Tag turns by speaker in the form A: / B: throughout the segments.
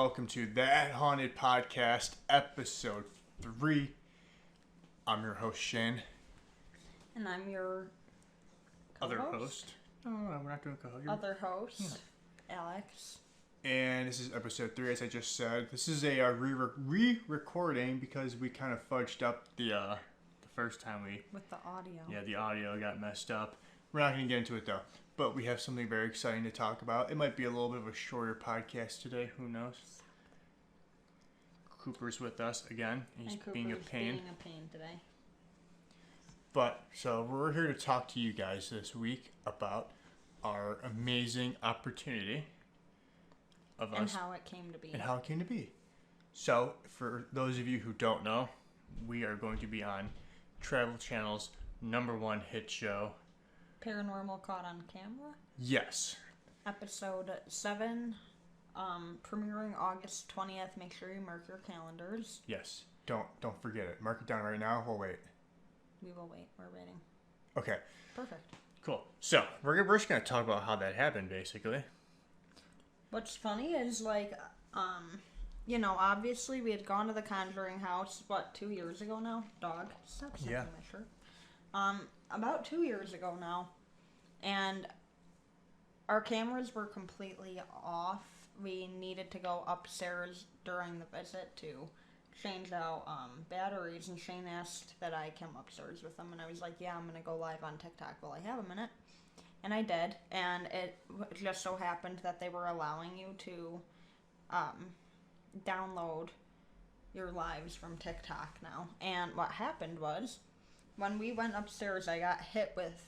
A: welcome to That Haunted Podcast, Episode 3. I'm your host, Shane.
B: And I'm your
A: other host. No, we're not doing co-host.
B: Other host, Alex.
A: And this is Episode 3, as I just said. This is a re-recording because we kind of fudged up the first time we...
B: With the audio.
A: Yeah, the audio got messed up. We're not going to get into it, though. But we have something very exciting to talk about. It might be a little bit of a shorter podcast today. Who knows? Cooper's with us again. He's being a pain.
B: Being a pain today.
A: But, so we're here to talk to you guys this week about our amazing opportunity of us.
B: And how it came to be.
A: And how it came to be. So, for those of you who don't know, we are going to be on Travel Channel's #1 hit show,
B: Paranormal Caught on Camera?
A: Yes.
B: Episode 7, premiering August 20th. Make sure you mark your calendars.
A: Yes. Don't forget it. Mark it down right now. We'll wait.
B: We will wait. We're waiting.
A: Okay.
B: Perfect.
A: Cool. So, we're just going to talk about how that happened, basically.
B: What's funny is, obviously we had gone to the Conjuring house, 2 years ago now? Dog. Stop sniffing my shirt. About 2 years ago now, and our cameras were completely off. We needed to go upstairs during the visit to change out batteries, and Shane asked that I come upstairs with him, and I was like, yeah, I'm going to go live on TikTok while I have a minute. And I did, and it just so happened that they were allowing you to download your lives from TikTok now. And what happened was, when we went upstairs, I got hit with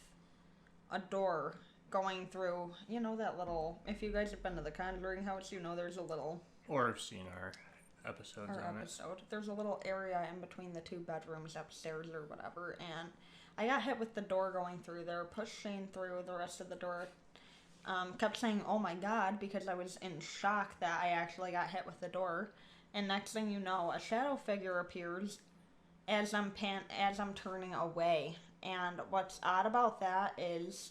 B: a door going through, that little... If you guys have been to the Conjuring house, there's a little...
A: Or have seen our episodes on it.
B: There's a little area in between the two bedrooms upstairs or whatever, and I got hit with the door going through there, pushed Shane through the rest of the door, kept saying, oh my god, because I was in shock that I actually got hit with the door, and next thing you know, a shadow figure appears as I'm turning away. And what's odd about that is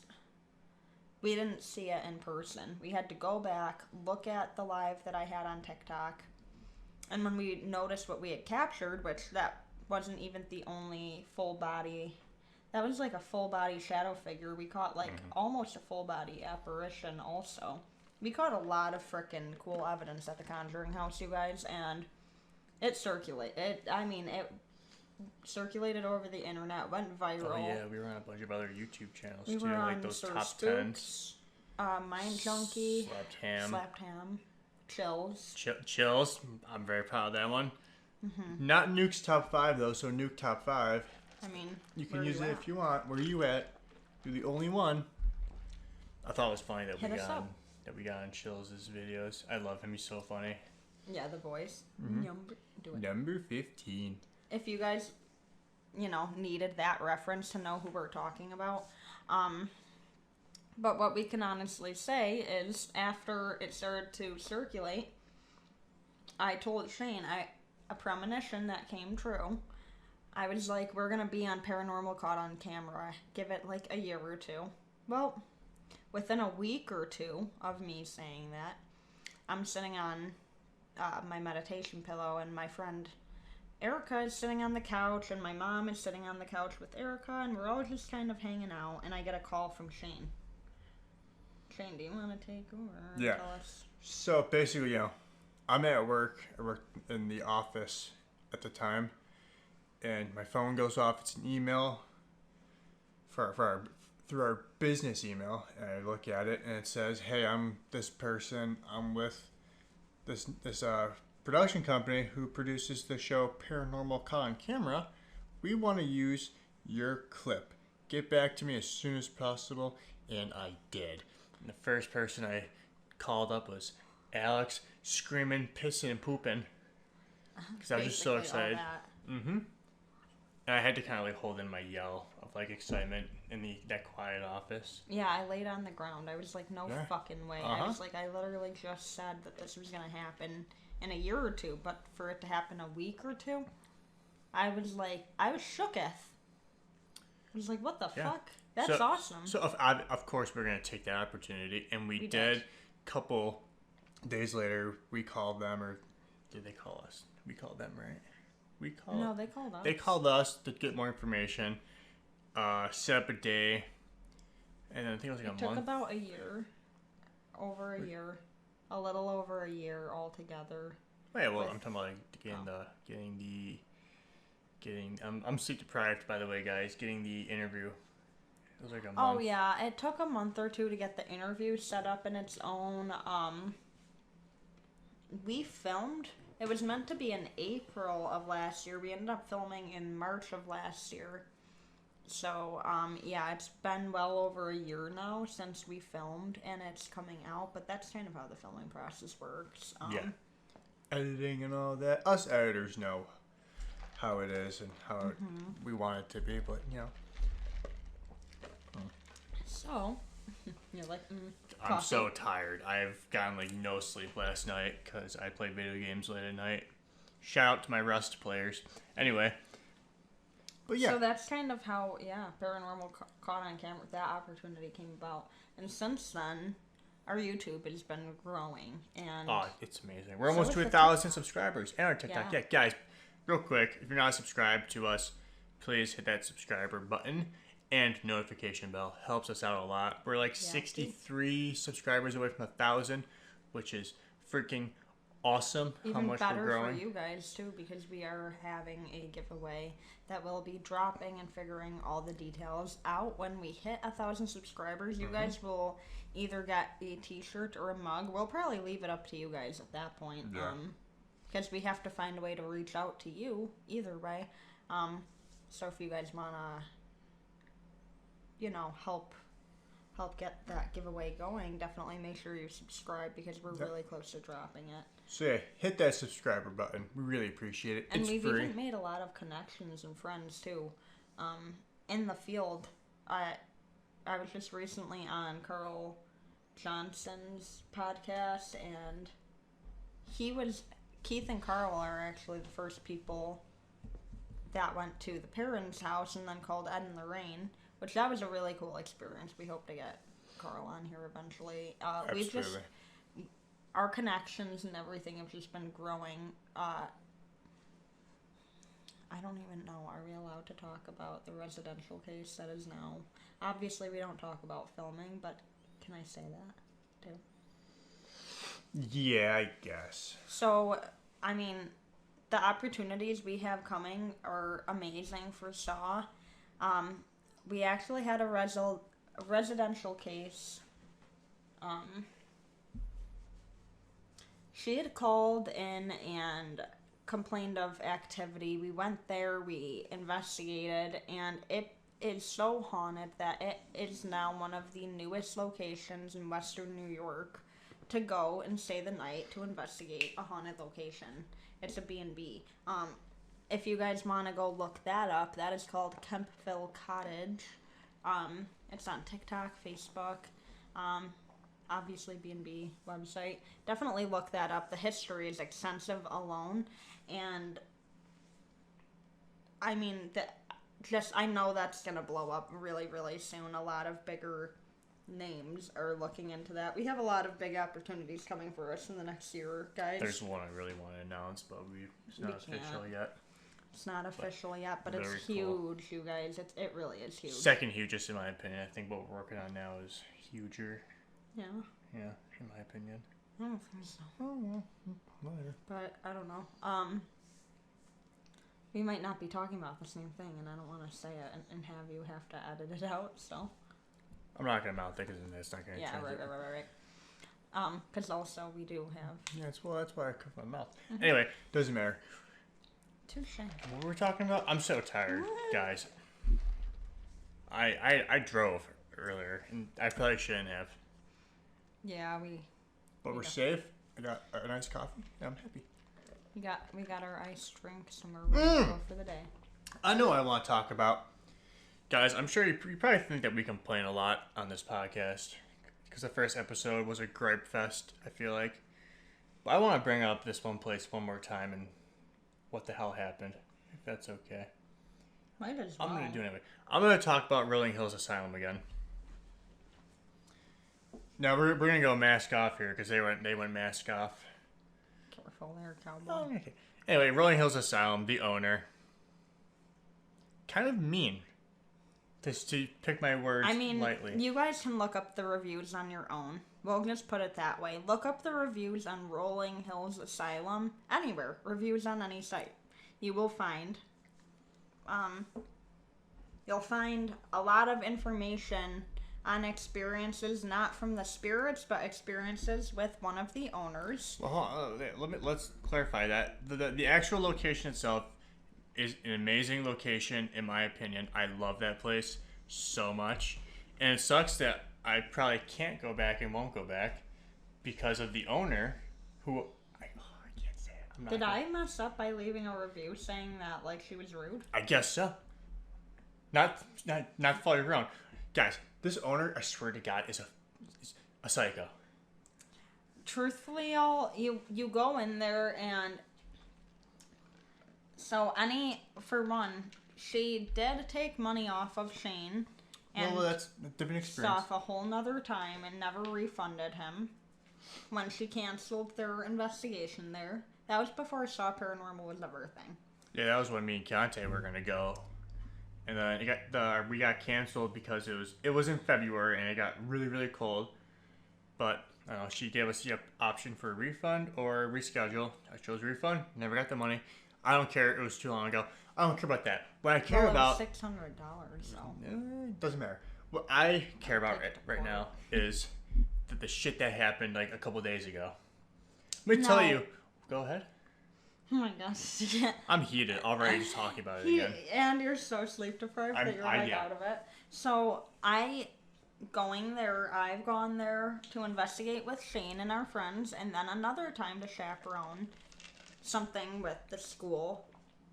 B: we didn't see it in person. We had to go back, look at the live that I had on TikTok, and when we noticed what we had captured, which that wasn't even the only full body, that was like a full body shadow figure. We caught almost a full body apparition also. We caught a lot of frickin' cool evidence at the Conjuring house, you guys, and it circulated. It circulated over the internet, went viral.
A: Oh yeah, we were on a bunch of other YouTube channels
B: we
A: too,
B: were
A: like
B: on
A: those
B: Sir
A: top
B: Spooks,
A: 10s.
B: Mind Junkie,
A: Slapped Ham,
B: Chills.
A: Chills. I'm very proud of that one. Mm-hmm. Not Nuke's top 5 though, so Nuke top 5. You can use it if you want. Where are you at? You're the only one. I thought it was funny that we got on Chills' videos. I love him. He's so funny.
B: Yeah, the voice.
A: Mm-hmm. Number 15.
B: If you guys, needed that reference to know who we're talking about. But what we can honestly say is, after it started to circulate, I told Shane, a premonition that came true. I was like, we're going to be on Paranormal Caught on Camera. Give it a year or two. Well, within a week or two of me saying that, I'm sitting on my meditation pillow, and my friend Erica is sitting on the couch, and my mom is sitting on the couch with Erica, and we're all just kind of hanging out, and I get a call from Shane. Shane, do you want to take over and tell us?
A: So basically, I'm at work. I work in the office at the time, and my phone goes off. It's an email through our business email, and I look at it, and it says, hey, I'm this person. I'm with this production company who produces the show Paranormal Caught on Camera. We want to use your clip. Get back to me as soon as possible. And I did. And the first person I called up was Alex, screaming, pissing, and pooping. Because I was just so excited. Mm-hmm. And I had to kind of hold in my yell of excitement in that quiet office.
B: Yeah, I laid on the ground. I was like, no fucking way. I was like, I literally just said that this was going to happen in a year or two, but for it to happen a week or two, I was shooketh. I was like, what the fuck? That's awesome.
A: So, of course, we're going to take that opportunity, and we did. Couple Days later, we called them, or did they call us? We called them, right?
B: No, they called us.
A: They called us to get more information. Set up a day, and then I think it was like
B: It
A: a
B: took
A: month.
B: about a year. Over a year. A little over a year altogether.
A: Wait, well,
B: with-
A: I'm talking about like getting. I'm sleep deprived, by the way, guys. Getting the interview. It was like a month.
B: Oh yeah, it took a month or two to get the interview set up in its own. We filmed. It was meant to be in April of last year. We ended up filming in March of last year. So, yeah, it's been well over a year now since we filmed, and it's coming out. But that's kind of how the filming process works.
A: Yeah. Editing and all that. Us editors know how it is and how we want it to be, but
B: So, you're like,
A: I'm
B: coffee.
A: so tired. I've gotten like no sleep last night because I played video games late at night. Shout out to my Rust players. Anyway. But yeah.
B: So that's kind of how, Paranormal caught on camera. That opportunity came about, and since then, our YouTube has been growing. And
A: Oh, it's amazing. We're almost to
B: is the
A: 1,000 subscribers. And our TikTok.
B: Yeah.
A: Yeah, guys, real quick, if you're not subscribed to us, please hit that subscriber button and notification bell. Helps us out a lot. We're like 63 subscribers away from 1,000, which is freaking awesome.
B: even
A: how much
B: better
A: we're growing.
B: for you guys too, because we are having a giveaway that will be dropping and figuring all the details out when we hit 1,000 subscribers. You guys will either get a T-shirt or a mug. We'll probably leave it up to you guys at that point.
A: Yeah.
B: Because we have to find a way to reach out to you either way. So if you guys wanna, help get that giveaway going, definitely make sure you subscribe because we're really close to dropping it.
A: So yeah, hit that subscriber button. We really appreciate it.
B: And
A: it's
B: we've
A: free.
B: even made a lot of connections and friends too, in the field. I was just recently on Carl Johnson's podcast, and Keith and Carl are actually the first people that went to the parents' house and then called Ed and Lorraine, which that was a really cool experience. We hope to get Carl on here eventually.
A: Absolutely.
B: Our connections and everything have just been growing. I don't even know. Are we allowed to talk about the residential case that is now? Obviously, we don't talk about filming, but can I say that too?
A: Yeah, I guess.
B: So, I mean, the opportunities we have coming are amazing for SAW. We actually had a residential case. She had called in and complained of activity. We went there, we investigated, and it is so haunted that it is now one of the newest locations in Western New York to go and stay the night to investigate a haunted location. It's a B&B. If you guys want to go look that up, that is called Kempville Cottage. It's on TikTok, Facebook, obviously B&B website. Definitely look that up. The history is extensive alone, and I mean, I know that's gonna blow up really, really soon. A lot of bigger names are looking into that. We have a lot of big opportunities coming for us in the next year, guys.
A: There's one I really want to announce, but it's not official yet.
B: It's not official yet, but it's
A: very
B: huge,
A: cool.
B: you guys. It really is huge.
A: Second hugest in my opinion. I think what we're working on now is huger.
B: Yeah.
A: Yeah, in my opinion.
B: I don't think so.
A: Oh well, later.
B: But I don't know. We might not be talking about the same thing, and I don't want to say it and have you have to edit it out. So.
A: I'm not gonna mouth it because it's not gonna.
B: Yeah, right. Because also we do have.
A: Yeah, that's why I cover my mouth. Anyway, doesn't matter.
B: Touche.
A: What were we talking about? I'm so tired, guys. I drove earlier, and I probably shouldn't have.
B: Yeah,
A: But we're safe. I got a nice coffee. And I'm happy.
B: we got our iced drinks, and we're ready to go for the day.
A: I know what I want to talk about. Guys, I'm sure you probably think that we complain a lot on this podcast because the first episode was a gripe fest, I feel like. But I want to bring up this one place one more time and what the hell happened, if that's okay.
B: Might as well.
A: I'm going to do it anyway. I'm going to talk about Rolling Hills Asylum again. No, we're gonna go mask off here because they went mask off.
B: Careful there, cowboy.
A: Oh, okay. Anyway, Rolling Hills Asylum, the owner, kind of mean. Just to pick my words
B: I mean,
A: lightly.
B: you guys can look up the reviews on your own. We'll just put it that way. Look up the reviews on Rolling Hills Asylum. Anywhere. Reviews on any site. You will find... you'll find a lot of information on experiences, not from the spirits, but experiences with one of the owners.
A: Well, hold on, let's clarify that. The actual location itself is an amazing location, in my opinion. I love that place so much. And it sucks that I probably can't go back and won't go back because of the owner who... I can't say it.
B: Did I mess up by leaving a review saying that, like, she was rude?
A: I guess so. Not following around. Guys, this owner, I swear to God, is a psycho.
B: Truthfully, you go in there and... So, for one, she did take money off of Shane and
A: well, that's a different experience.
B: stuff a whole nother time and never refunded him when she canceled their investigation there. That was before S.A.W. Paranormal was ever a thing.
A: Yeah, that was when me and Conte were gonna go, and then we got canceled because it was in February and it got really, really cold. But she gave us the option for a refund or reschedule. I chose refund. Never got the money. I don't care. It was too long ago. I don't care about that. What I care about...
B: $600, so...
A: It doesn't matter. What I care about right now is the shit that happened like a couple days ago. Let me tell you... Go ahead.
B: Oh my gosh.
A: I'm heated already just talking about it again.
B: And you're so sleep deprived that you're out of it. So, I've gone there to investigate with Shane and our friends, and then another time to chaperone something with the school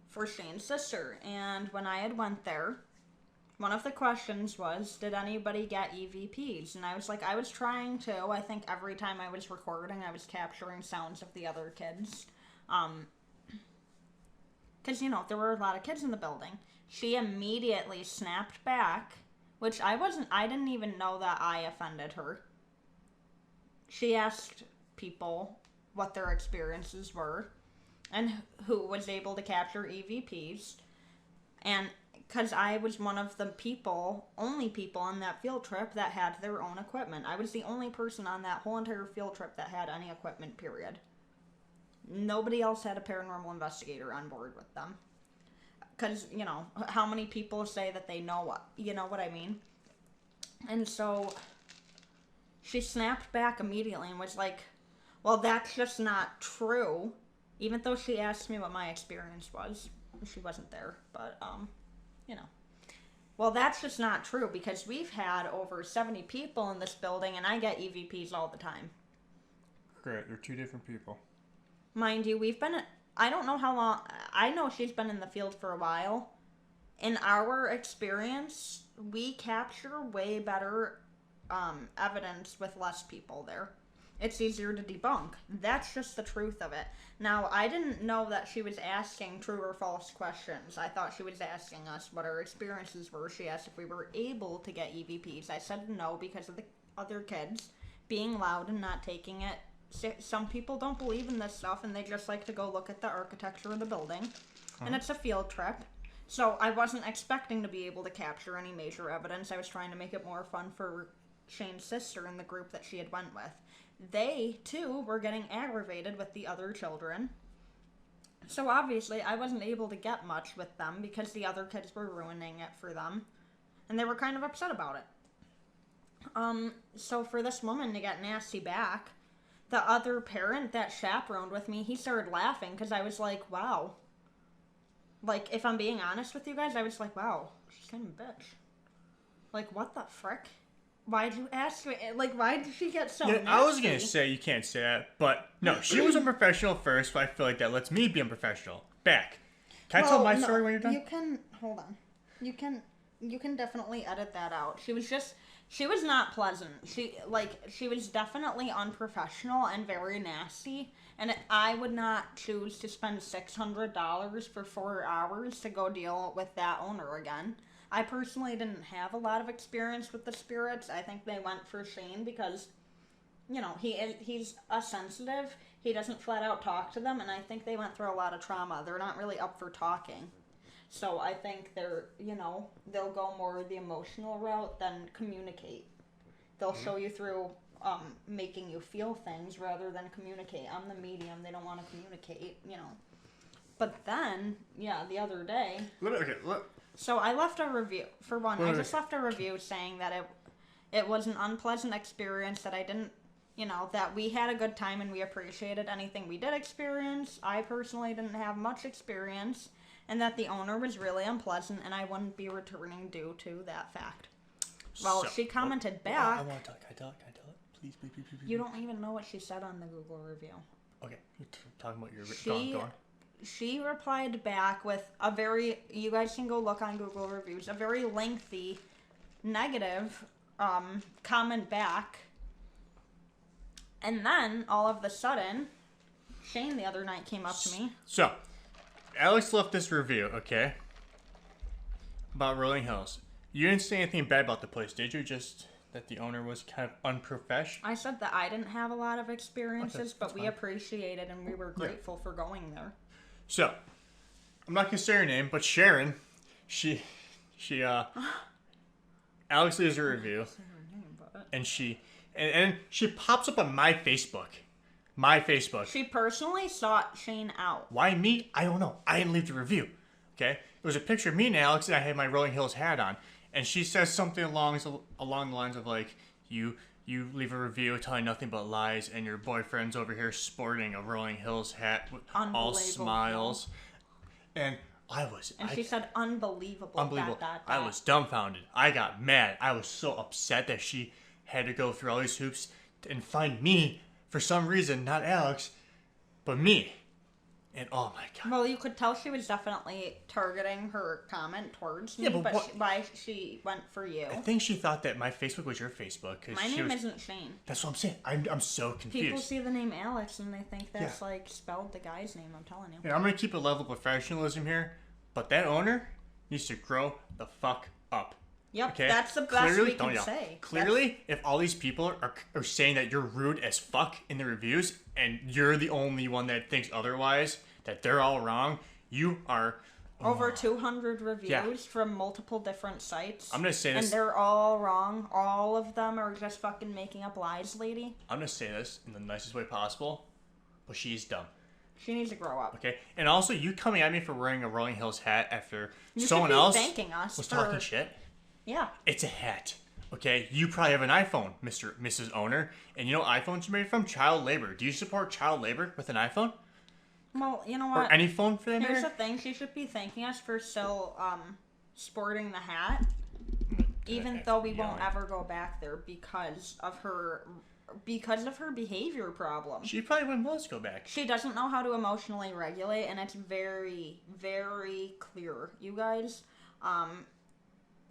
B: for Shane's sister. And when I had went there, one of the questions was, did anybody get EVPs? And I was like, I was trying to. I think every time I was recording, I was capturing sounds of the other kids. Because, there were a lot of kids in the building. She immediately snapped back, which I didn't even know that I offended her. She asked people what their experiences were and who was able to capture EVPs. And because I was one of the only people on that field trip that had their own equipment. I was the only person on that whole entire field trip that had any equipment, period. Nobody else had a paranormal investigator on board with them. Because, how many people say that they know what, what I mean? And so, she snapped back immediately and was like, well, that's just not true. Even though she asked me what my experience was. She wasn't there, but, Well, that's just not true, because we've had over 70 people in this building, and I get EVPs all the time.
A: Great, they're two different people.
B: Mind you, I don't know how long, I know she's been in the field for a while. In our experience, we capture way better evidence with less people there. It's easier to debunk. That's just the truth of it. Now, I didn't know that she was asking true or false questions. I thought she was asking us what our experiences were. She asked if we were able to get EVPs. I said no because of the other kids being loud and not taking it. Some people don't believe in this stuff and they just like to go look at the architecture of the building. And it's a field trip. So I wasn't expecting to be able to capture any major evidence. I was trying to make it more fun for Shane's sister and the group that she had went with. They, too, were getting aggravated with the other children. So obviously, I wasn't able to get much with them because the other kids were ruining it for them. And they were kind of upset about it. So for this woman to get nasty back, the other parent that chaperoned with me, he started laughing because I was like, wow. Like, if I'm being honest with you guys, I was like, wow, she's kind of a bitch. Like, what the frick? Why'd you ask me? Like, why did she get so nasty?
A: I was going to say you can't say that, but no, she was unprofessional first, but I feel like that lets me be unprofessional. Back. Can I tell my story when you're done?
B: You can, hold on. You can definitely edit that out. She was not pleasant. She was definitely unprofessional and very nasty, and I would not choose to spend $600 for 4 hours to go deal with that owner again. I personally didn't have a lot of experience with the spirits. I think they went for Shane because he's a sensitive. He doesn't flat out talk to them, and I think they went through a lot of trauma. They're not really up for talking. So I think they'll go more the emotional route than communicate. They'll show you through making you feel things rather than communicate. I'm the medium. They don't want to communicate, But then, the other day... So I left a review. For one, I just left a review saying that it was an unpleasant experience, that I didn't, that we had a good time and we appreciated anything we did experience. I personally didn't have much experience, and that the owner was really unpleasant, and I wouldn't be returning due to that fact. Well, she commented back...
C: I want to talk. Can I tell it? Please.
B: You don't even know what she said on the Google review.
C: Okay, you're talking about your... Go on.
B: She replied back with a very... You guys can go look on Google reviews. A very lengthy, negative comment back. And then, all of a sudden, Shane the other night came up to me.
C: So, Alex left this review, okay? About Rolling Hills. You didn't say anything bad about the place, did you? Just that the owner was kind of unprofessional?
B: I said that I didn't have a lot of experiences, but we appreciated and we were grateful for going there.
C: So, I'm not going to say her name, but Sharon, she Alex leaves a review, and she pops up on my Facebook.
B: She personally sought Shane out.
C: Why me? I don't know. I didn't leave the review. Okay? It was a picture of me and Alex, and I had my Rolling Hills hat on. And she says something along the lines of, like, you leave a review telling nothing but lies, and your boyfriend's over here sporting a Rolling Hills hat with all smiles. And
B: she said unbelievable.
C: I was dumbfounded. I got mad. I was so upset that she had to go through all these hoops and find me for some reason, not Alex, but me. And oh my god.
B: Well, you could tell she was definitely targeting her comment towards me,
C: yeah, but
B: why she went for you?
C: I think she thought that my Facebook was your Facebook.
B: My name isn't Shane.
C: That's what I'm saying. I'm so confused.
B: People see the name Alex and they think that's like spelled the guy's name, I'm telling you.
C: Yeah, I'm going to keep a level of professionalism here, but that owner needs to grow the fuck up.
B: Yep,
C: okay?
B: That's the best we can say.
C: Clearly, if all these people are saying that you're rude as fuck in the reviews, and you're the only one that thinks otherwise, that they're all wrong, you are...
B: Over 200 reviews from multiple different sites.
C: I'm going to say this...
B: And they're all wrong. All of them are just fucking making up lies, lady.
C: I'm going to say this in the nicest way possible, but she's dumb.
B: She needs to grow up.
C: Okay? And also, you coming at me for wearing a Rolling Hills hat after someone else
B: thanking us
C: was talking shit.
B: Yeah.
C: It's a hat. Okay? You probably have an iPhone, Mrs. Owner. And you know what iPhones are made from? Child labor. Do you support child labor with an iPhone?
B: Well, you know what?
C: Or any phone for that matter?
B: Here's the thing. She should be thanking us for still sporting the hat. Even though we won't ever go back there because of her behavior problem.
C: She probably wouldn't let us go back.
B: She doesn't know how to emotionally regulate, and it's very, very clear. You guys,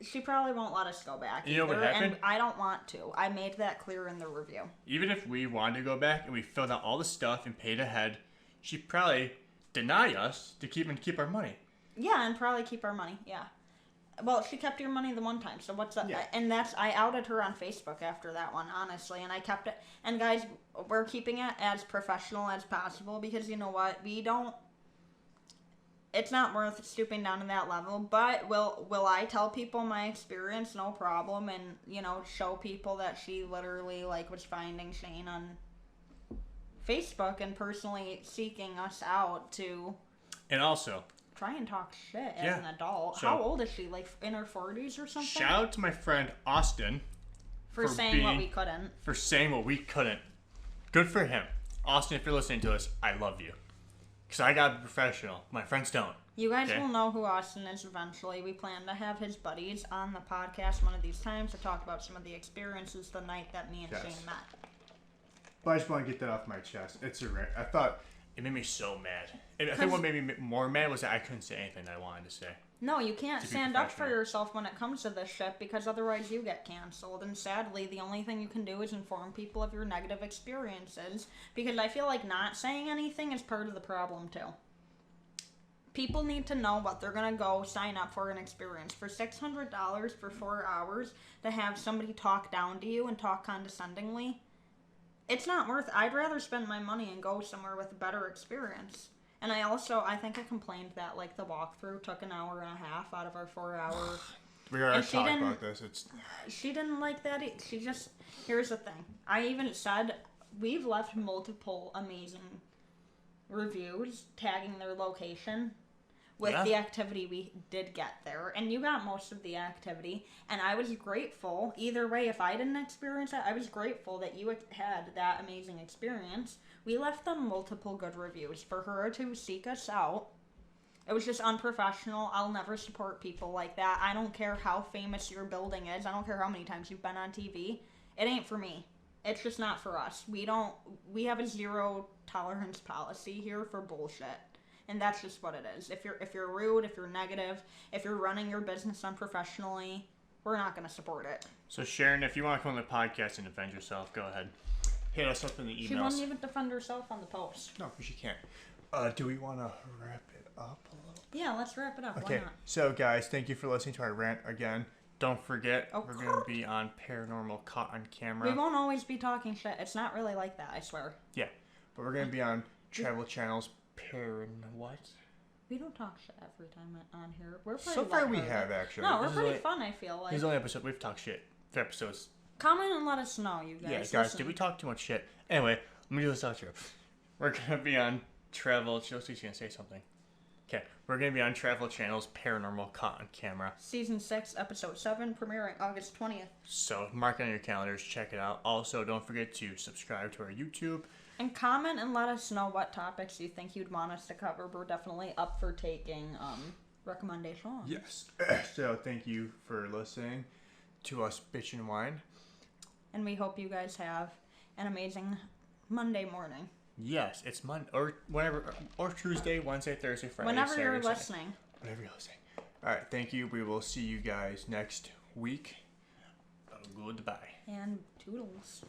B: she probably won't let us go back.
C: You know what happened?
B: And I don't want to. I made that clear in the review.
C: Even if we wanted to go back and we filled out all the stuff and paid ahead, she'd probably deny us to keep our money.
B: Yeah, and probably keep our money. Yeah. Well, she kept your money the one time, so what's up? Yeah. And I outed her on Facebook after that one, honestly, and I kept it. And guys, we're keeping it as professional as possible because you know what? It's not worth stooping down to that level, but will I tell people my experience? No problem, and, show people that she literally, was finding Shane on Facebook and personally seeking us out to...
C: And also...
B: Try and talk shit as an adult.
C: So,
B: how old is she? In her 40s or something?
C: Shout out to my friend Austin.
B: For saying what we couldn't.
C: For saying what we couldn't. Good for him. Austin, if you're listening to us, I love you. Because I gotta be professional. My friends don't.
B: You guys will know who Austin is eventually. We plan to have his buddies on the podcast one of these times to talk about some of the experiences the night that me and Shane met.
A: But I just want to get that off my chest. It's a rare. I thought...
C: It made me so mad. And I think what made me more mad was that I couldn't say anything that I wanted to say.
B: No, you can't stand up for yourself when it comes to this shit because otherwise you get canceled. And sadly, the only thing you can do is inform people of your negative experiences because I feel like not saying anything is part of the problem too. People need to know what they're going to go sign up for an experience. For $600 for 4 hours to have somebody talk down to you and talk condescendingly, it's not worth. I'd rather spend my money and go somewhere with a better experience. And I think I complained that like the walkthrough took an hour and a half out of our 4 hour.
A: We already talked about this.
B: She didn't like that. She just, here's the thing. I even said we've left multiple amazing reviews tagging their location with the activity we did get there, and you got most of the activity, and I was grateful. Either way, if I didn't experience it, I was grateful that you had that amazing experience. We left them multiple good reviews. For her to seek us out, it was just unprofessional. I'll never support people like that. I don't care how famous your building is. I don't care how many times you've been on TV. It ain't for me. It's just not for us. We have a zero tolerance policy here for bullshit. And that's just what it is. If you're rude, if you're negative, if you're running your business unprofessionally, we're not going to support it.
C: So Sharon, if you want to come on the podcast and defend yourself, go ahead. Hit us up in the emails.
B: She won't even defend herself on the post.
A: No, she can't. Do we want to wrap it up a little bit?
B: Yeah, let's wrap it up.
A: Okay,
B: Why not?
A: so guys, thank you for listening to our rant again.
C: Don't forget, we're going to be on Paranormal Caught on Camera.
B: We won't always be talking shit. It's not really like that, I swear.
A: Yeah, but we're going to be on Travel Channel's
C: what?
B: We don't talk shit every time on here. We're pretty
A: So far we
B: lighthearted.
A: have, actually.
B: No, we're
C: This is
B: pretty
C: like-
B: fun, I feel like.
C: Here's the only episode we've talked shit. 3 episodes.
B: Comment and let us know, you guys.
C: Yeah, guys,
B: Listen.
C: did we talk too much shit? Anyway, let me do this outro. We're going to be on Travel... Chelsea's going to say something. Okay, we're going to be on Travel Channel's Paranormal Caught on Camera.
B: Season 6, Episode 7, premiering August 20th.
C: So, mark it on your calendars, check it out. Also, don't forget to subscribe to our YouTube.
B: And comment and let us know what topics you think you'd want us to cover. We're definitely up for taking recommendations.
A: Yes. So thank you for listening to us bitch and whine.
B: And we hope you guys have an amazing Monday morning.
C: Yes, it's Monday or whenever, or Tuesday, Wednesday, Thursday, Friday,
B: Whenever
C: Saturday,
B: you're
C: Sunday.
B: listening.
A: Whatever you're listening. All right. Thank you. We will see you guys next week.
C: Goodbye.
B: And toodles.